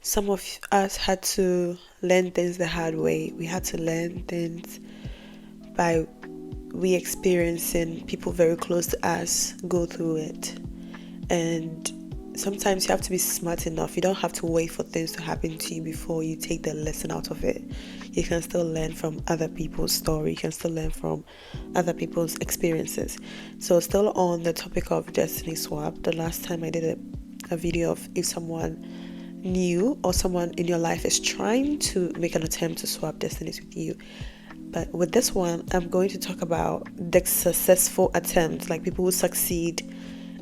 Some of us had to learn things the hard way. We had to learn things by we experiencing people very close to us go through it. And sometimes you have to be smart enough. You don't have to wait for things to happen to you before you take the lesson out of it. You can still learn from other people's story. You can still learn from other people's experiences. So still on the topic of destiny swap, the last time I did a video of if someone new or someone in your life is trying to make an attempt to swap destinies with you. But with this one, I'm going to talk about the successful attempts, like people who succeed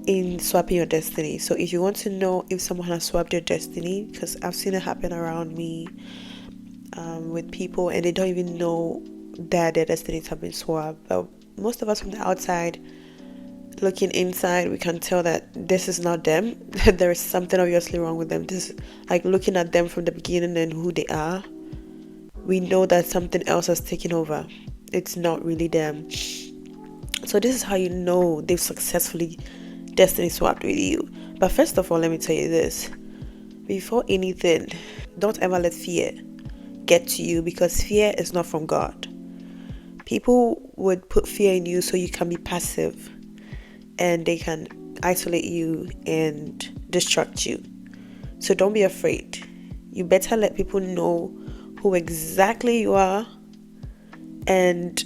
in swapping your destiny. So if you want to know if someone has swapped your destiny, because I've seen it happen around me with people and they don't even know that their destinies have been swapped. But most of us from the outside looking inside, we can tell that this is not them. There is something obviously wrong with them. This, like looking at them from the beginning and who they are, we know that something else has taken over. It's not really them. So this is how you know they've successfully destiny swapped with you. But first of all, let me tell you this. Before anything, don't ever let fear get to you, because fear is not from God. People would put fear in you so you can be passive and they can isolate you and distract you. So don't be afraid. You better let people know who exactly you are and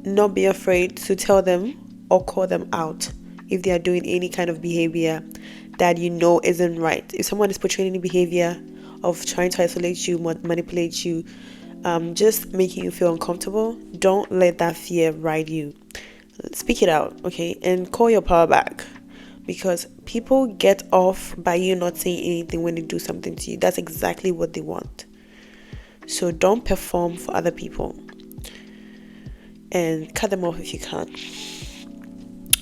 not be afraid to tell them or call them out if they are doing any kind of behavior that you know isn't right. If someone is portraying any behavior of trying to isolate you, manipulate you, just making you feel uncomfortable, don't let that fear ride you. Speak it out, okay? And call your power back, because people get off by you not saying anything when they do something to you. That's exactly what they want. So don't perform for other people and cut them off if you can.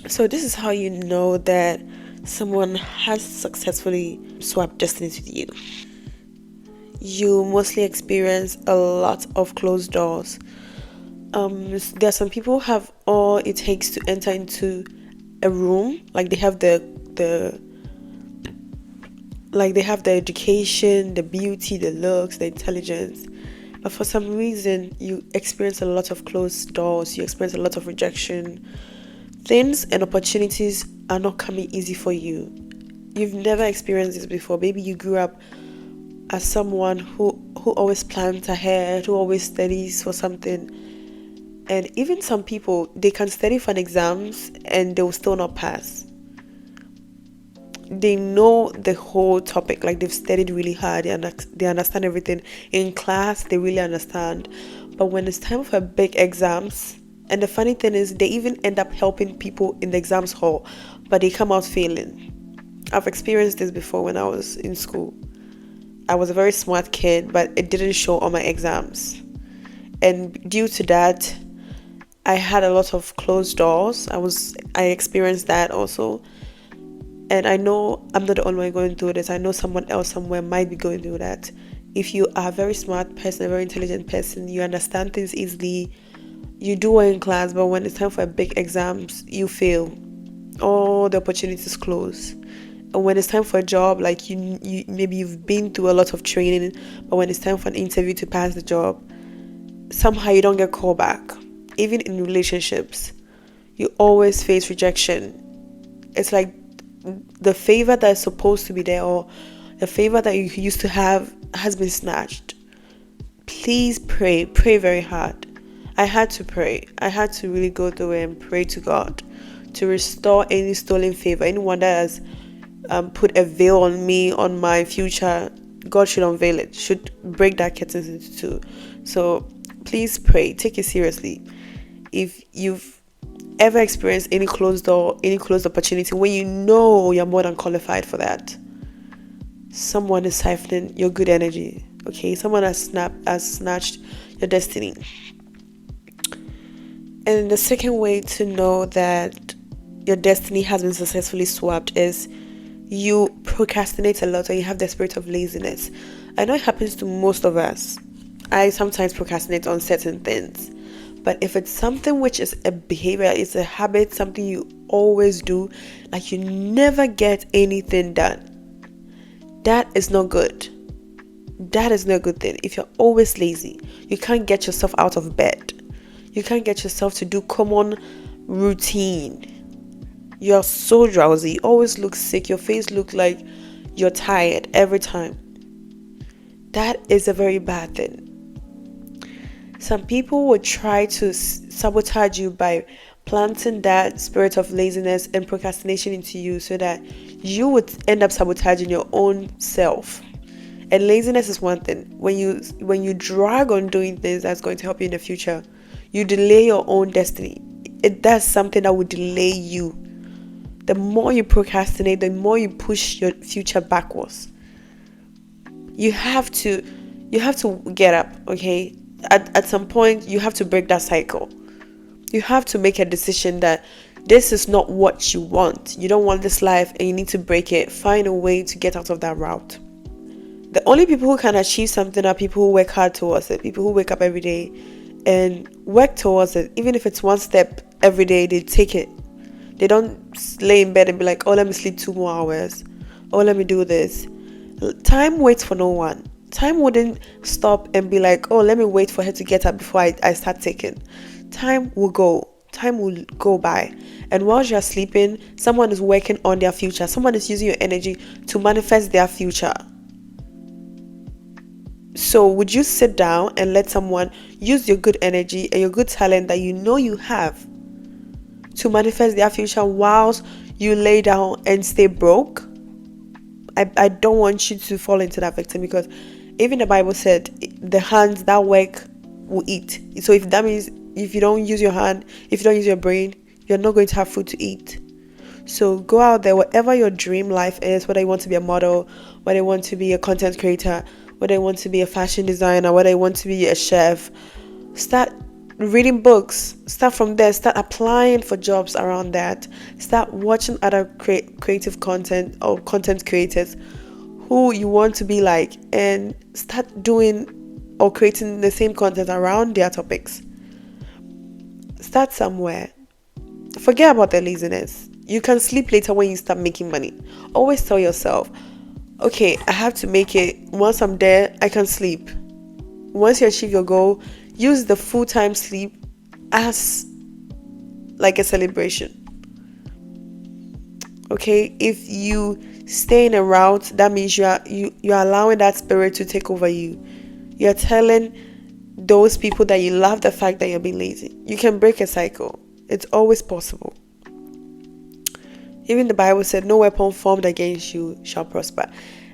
So this is how you know that someone has successfully swapped destinies with you. You mostly experience a lot of closed doors. There are some people who have all it takes to enter into a room, like they have the education, the beauty, the looks, the intelligence. But for some reason, you experience a lot of closed doors. You experience a lot of rejection. Things and opportunities are not coming easy for you. You've never experienced this before. Maybe you grew up as someone who always plans ahead, who always studies for something. And even some people, they can study for an exams and they will still not pass. They know the whole topic, like they've studied really hard and they understand everything. In class, they really understand. But when it's time for big exams, and the funny thing is, they even end up helping people in the exams hall, but they come out failing. I've experienced this before when I was in school. I was a very smart kid, but it didn't show on my exams. And due to that, I had a lot of closed doors. I experienced that also. And I know I'm not the only one going through this. I know someone else somewhere might be going through that. If you are a very smart person, a very intelligent person, you understand things easily, you do well in class, but when it's time for big exams, you fail. All the opportunities close. And when it's time for a job, like you maybe you've been through a lot of training, but when it's time for an interview to pass the job, somehow you don't get called back. Even in relationships, you always face rejection. It's like the favor that is supposed to be there, or the favor that you used to have, has been snatched. Please pray very hard. I had to pray. I had to really go through it and pray to God to restore any stolen favor. Anyone that has put a veil on me, on my future, God should unveil it, should break that curtains into two. So please pray, take it seriously. If you've ever experienced any closed door, any closed opportunity, when you know you're more than qualified for that, someone is siphoning your good energy. Okay, someone has snatched your destiny. And the second way to know that your destiny has been successfully swapped is you procrastinate a lot, or you have the spirit of laziness. I know it happens to most of us. I sometimes procrastinate on certain things. But if it's something which is a behavior, it's a habit, something you always do, like you never get anything done, that is not good. That is not a good thing. If you're always lazy, you can't get yourself out of bed. You can't get yourself to do common routine. You're so drowsy. You always look sick. Your face looks like you're tired every time. That is a very bad thing. Some people would try to sabotage you by planting that spirit of laziness and procrastination into you so that you would end up sabotaging your own self. And laziness is one thing. When you drag on doing things that's going to help you in the future, you delay your own destiny. That's something that would delay you. The more you procrastinate, the more you push your future backwards. You have to get up, okay? At some point, you have to break that cycle. You have to make a decision that this is not what you want. You don't want this life and you need to break it. Find a way to get out of that route. The only people who can achieve something are people who work hard towards it. People who wake up every day and work towards it. Even if it's one step every day, they take it. They don't lay in bed and be like, oh, let me sleep 2 more hours. Oh, let me do this. Time waits for no one. Time wouldn't stop and be like, oh, let me wait for her to get up before I start taking. Time will go. Time will go by. And while you're sleeping, someone is working on their future. Someone is using your energy to manifest their future. So would you sit down and let someone use your good energy and your good talent that you know you have to manifest their future whilst you lay down and stay broke? I don't want you to fall into that victim, because even the Bible said the hands that work will eat. So if that means if you don't use your hand, if you don't use your brain, you're not going to have food to eat. So go out there, whatever your dream life is, whether you want to be a model, whether you want to be a content creator, whether you want to be a fashion designer, whether you want to be a chef, start reading books. Start from there. Start applying for jobs around that. Start watching other creative content or content creators who you want to be like, and start doing or creating the same content around their topics. Start somewhere. Forget about the laziness. You can sleep later when you start making money. Always tell yourself, okay, I have to make it. Once I'm there, I can sleep. Once you achieve your goal, use the full-time sleep as like a celebration. Okay, if you stay in a route, that means you're allowing that spirit to take over you. You're telling those people that you love the fact that you're being lazy. You can break a cycle. It's always possible. Even the Bible said, no weapon formed against you shall prosper.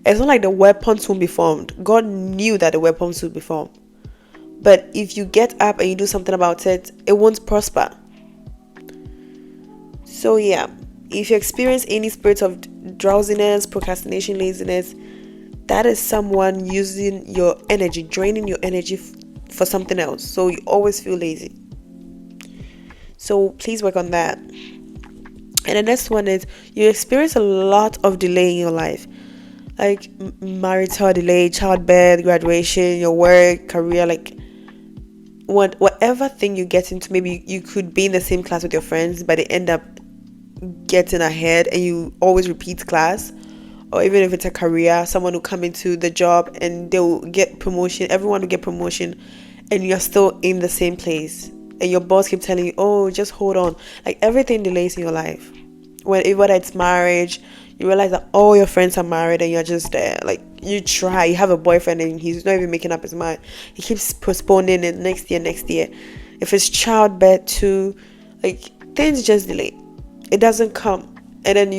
It's not like the weapons won't be formed. God knew that the weapons would be formed. But if you get up and you do something about it, it won't prosper. So yeah, if you experience any spirit of drowsiness, procrastination, laziness, that is someone using your energy, draining your energy for something else. So you always feel lazy. So please work on that. And the next one is you experience a lot of delay in your life, like marital delay, childbirth, graduation, your work, career, like whatever thing you get into. Maybe you could be in the same class with your friends, but they end up getting ahead and you always repeat class. Or even if it's a career, someone will come into the job and they'll get promotion, everyone will get promotion, and you're still in the same place. And your boss keeps telling you, oh, just hold on. Like everything delays in your life. Whether it's marriage, you realize that all your friends are married and you're just there. Like you try, you have a boyfriend and he's not even making up his mind. He keeps postponing it next year. If it's childbirth too, like things just delay. It doesn't come. And then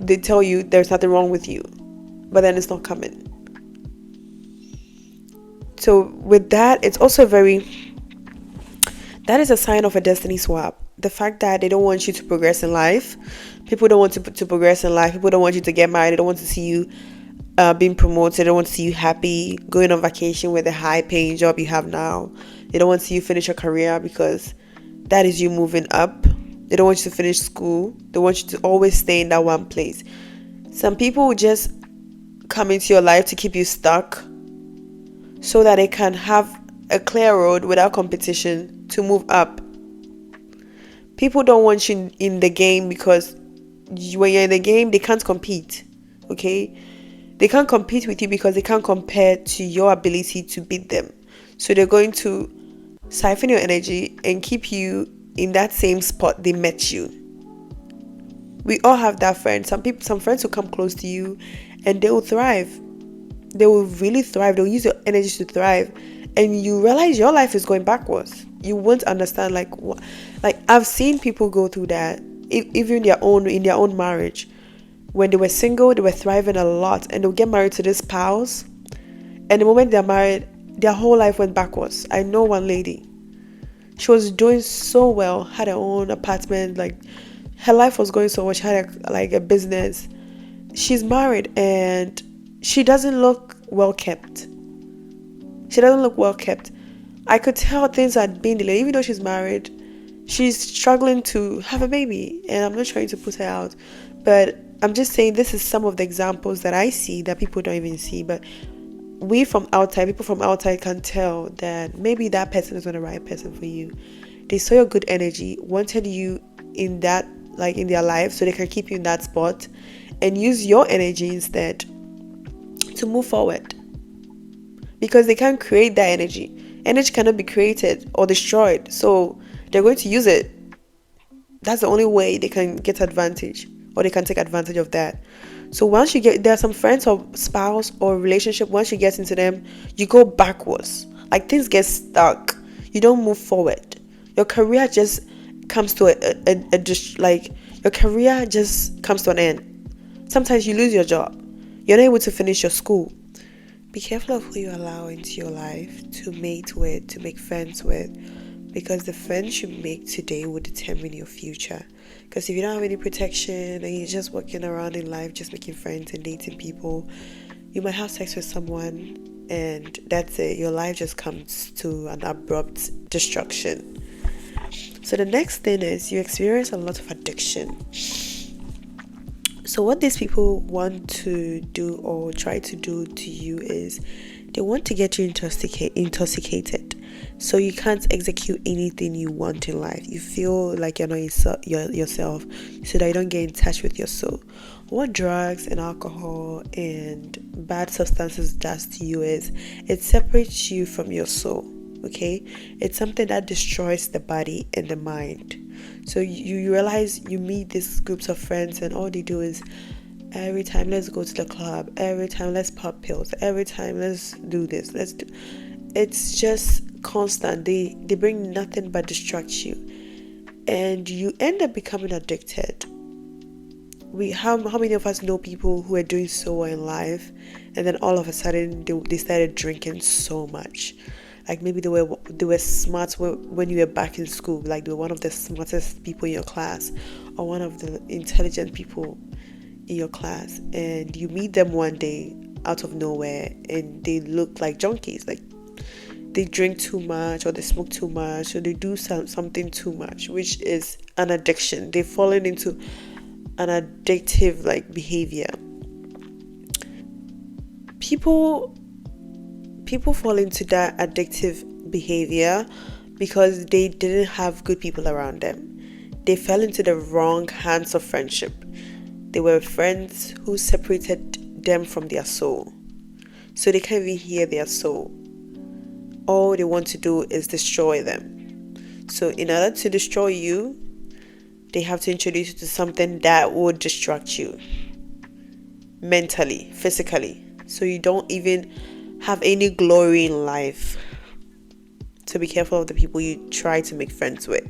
they tell you there's nothing wrong with you. But then it's not coming. So with that, it's also that is a sign of a destiny swap. The fact that they don't want you to progress in life. People don't want to progress in life. People don't want you to get married. They don't want to see you being promoted. They don't want to see you happy, going on vacation with a high-paying job you have now. They don't want to see you finish your career because that is you moving up. They don't want you to finish school. They want you to always stay in that one place. Some people will just come into your life to keep you stuck so that they can have a clear road without competition to move up. People don't want you in the game because when you're in the game, they can't compete. Okay? They can't compete with you because they can't compare to your ability to beat them. So they're going to siphon your energy and keep you in that same spot they met you. We all have that friend. Some friends will come close to you and they will thrive. They will really thrive. They'll use your energy to thrive. And you realize your life is going backwards. You won't understand what. Like, I've seen people go through that, even in their own marriage. When they were single, they were thriving a lot, and they'll get married to this spouse. And the moment they're married, their whole life went backwards. I know one lady. She was doing so well, had her own apartment, like her life was going so well. She had a business. She's married and she doesn't look well kept. She doesn't look well kept. I could tell things had been delayed. Even though she's married, she's struggling to have a baby. And I'm not trying to put her out, but I'm just saying this is some of the examples that I see that people don't even see. But people from outside can tell that maybe that person is not the right person for you. They saw your good energy, wanted you in that, like in their life, so they can keep you in that spot and use your energy instead to move forward. Because they can't create that energy. Energy cannot be created or destroyed. So they're going to use it. That's the only way they can get advantage, or they can take advantage of that. So once there are some friends or spouse or relationship, once you get into them, you go backwards. Like, things get stuck. You don't move forward. Your career just comes to your career just comes to an end. Sometimes you lose your job. You're not able to finish your school. Be careful of who you allow into your life to mate with, to make friends with, because the friends you make today will determine your future. Because if you don't have any protection and you're just walking around in life just making friends and dating people, you might have sex with someone and that's it. Your life just comes to an abrupt destruction. So the next thing is you experience a lot of addiction. So what these people want to do or try to do to you is they want to get you intoxicated. So you can't execute anything you want in life. You feel like you're not yourself, so that you don't get in touch with your soul. What drugs and alcohol and bad substances does to you is it separates you from your soul. Okay? It's something that destroys the body and the mind. So you realize you meet these groups of friends and all they do is every time let's go to the club, every time let's pop pills, every time let's do this, it's just constant. They bring nothing but distract you, and you end up becoming addicted. How many of us know people who are doing so well in life, and then all of a sudden they started drinking so much? Like maybe they were smart when you were back in school, like they were one of the smartest people in your class or one of the intelligent people in your class, and you meet them one day out of nowhere and they look like junkies. Like they drink too much or they smoke too much or they do something too much, which is an addiction. They've fallen into an addictive behavior. People fall into that addictive behavior because they didn't have good people around them. They fell into the wrong hands of friendship. They were friends who separated them from their soul. So they can't even hear their soul. All they want to do is destroy them. So in order to destroy you, they have to introduce you to something that would distract you mentally, physically. So you don't even have any glory in life. So be careful of the people you try to make friends with.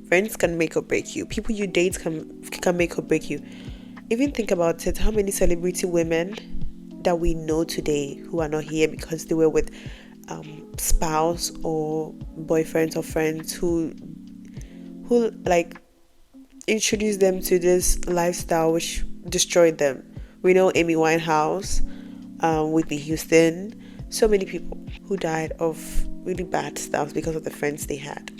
Friends can make or break you. People you date can make or break you. Even think about it. How many celebrity women that we know today who are not here because they were with spouse or boyfriends or friends who introduced them to this lifestyle which destroyed them. We know Amy Winehouse, Whitney Houston, so many people who died of really bad stuff because of the friends they had.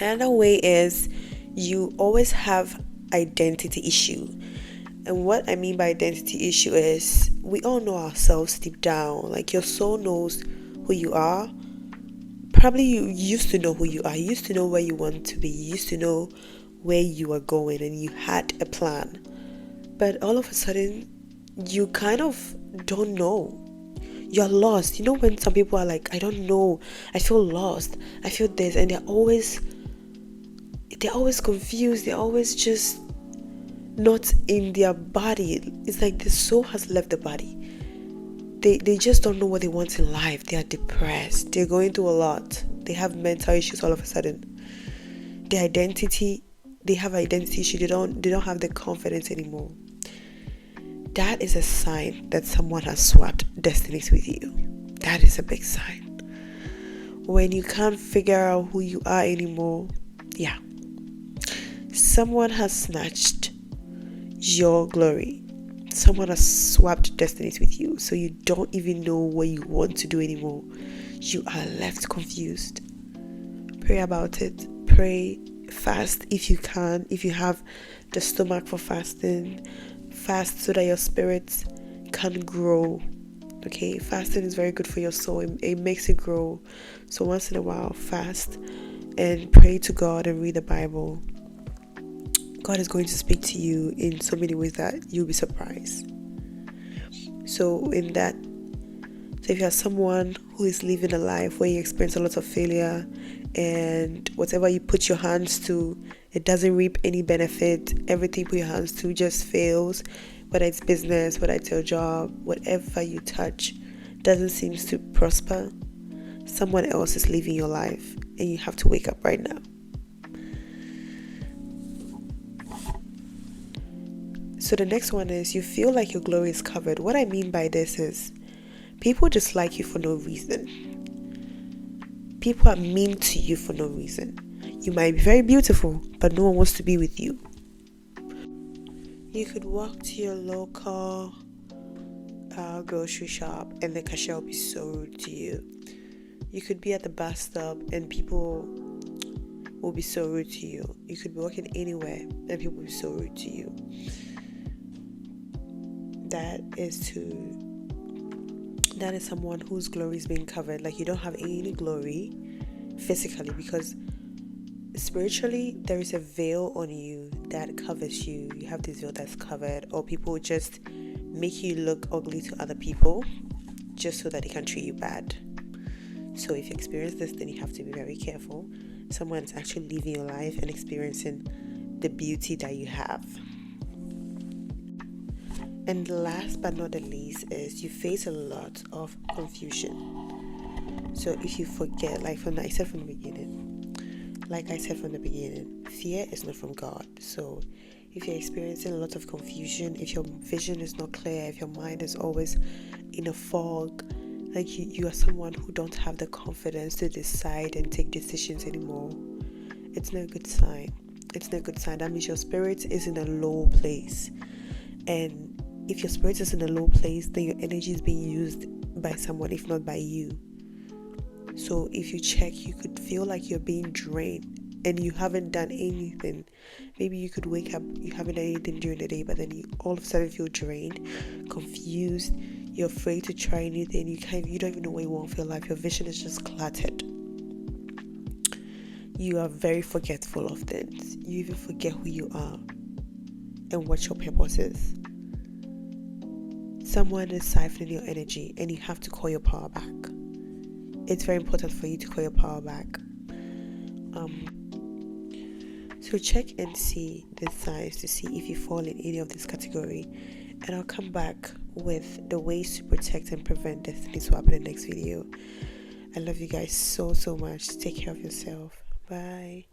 Another way is you always have identity issue. And what I mean by identity issue is we all know ourselves deep down. Like your soul knows who you are. Probably you used to know who you are. You used to know where you want to be. You used to know where you are going and you had a plan. But all of a sudden you kind of don't know. You're lost. You know when some people are like, I don't know, I feel lost, I feel this, and they're always confused, they're always just not in their body. It's like the soul has left the body. They just don't know what they want in life. They are depressed, they're going through a lot, they have mental issues all of a sudden. Their identity, they have identity issue, they don't have the confidence anymore. That is a sign that someone has swapped destinies with you. That is a big sign. When you can't figure out who you are anymore, yeah, someone has snatched your glory. Someone has swapped destinies with you, so you don't even know what you want to do anymore. You are left confused. Pray about it. Pray, fast if you can. If you have the stomach for fasting, fast so that your spirit can grow. Okay, fasting is very good for your soul. It makes it grow. So once in a while, fast and pray to God and read the Bible. God is going to speak to you in so many ways that you'll be surprised. So if you're someone who is living a life where you experience a lot of failure, and whatever you put your hands to, it doesn't reap any benefit, everything you put your hands to just fails, whether it's business, whether it's your job, whatever you touch doesn't seem to prosper, someone else is living your life, and you have to wake up right now. So the next one is, you feel like your glory is covered. What I mean by this is, people dislike you for no reason. People are mean to you for no reason. You might be very beautiful, but no one wants to be with you. You could walk to your local grocery shop and the cashier will be so rude to you. You could be at the bus stop and people will be so rude to you. You could be walking anywhere and people will be so rude to you. That is someone whose glory is being covered. Like, you don't have any glory physically, because spiritually there is a veil on you that covers you. You have this veil that's covered, or people just make you look ugly to other people just so that they can treat you bad. So if you experience this, then you have to be very careful. Someone is actually living your life and experiencing the beauty that you have. And last but not the least is, you face a lot of confusion. So if you forget, like I said from the beginning, fear is not from God. So if you're experiencing a lot of confusion, if your vision is not clear, if your mind is always in a fog, like you are someone who don't have the confidence to decide and take decisions anymore, it's not a good sign. That means your spirit is in a low place. And if your spirit is in a low place, then your energy is being used by someone, if not by you. So if you check, you could feel like you're being drained and you haven't done anything. Maybe you could wake up, you haven't done anything during the day, but then you all of a sudden feel drained, confused, you're afraid to try anything, you don't even know where you want for your life, your vision is just cluttered. You are very forgetful of things. You even forget who you are and what your purpose is. Someone is siphoning your energy and you have to call your power back. It's very important for you to call your power back. So check and see the signs to see if you fall in any of this category, and I'll come back with the ways to protect and prevent destiny swap in the next video. I love you guys so much. Take care of yourself. Bye.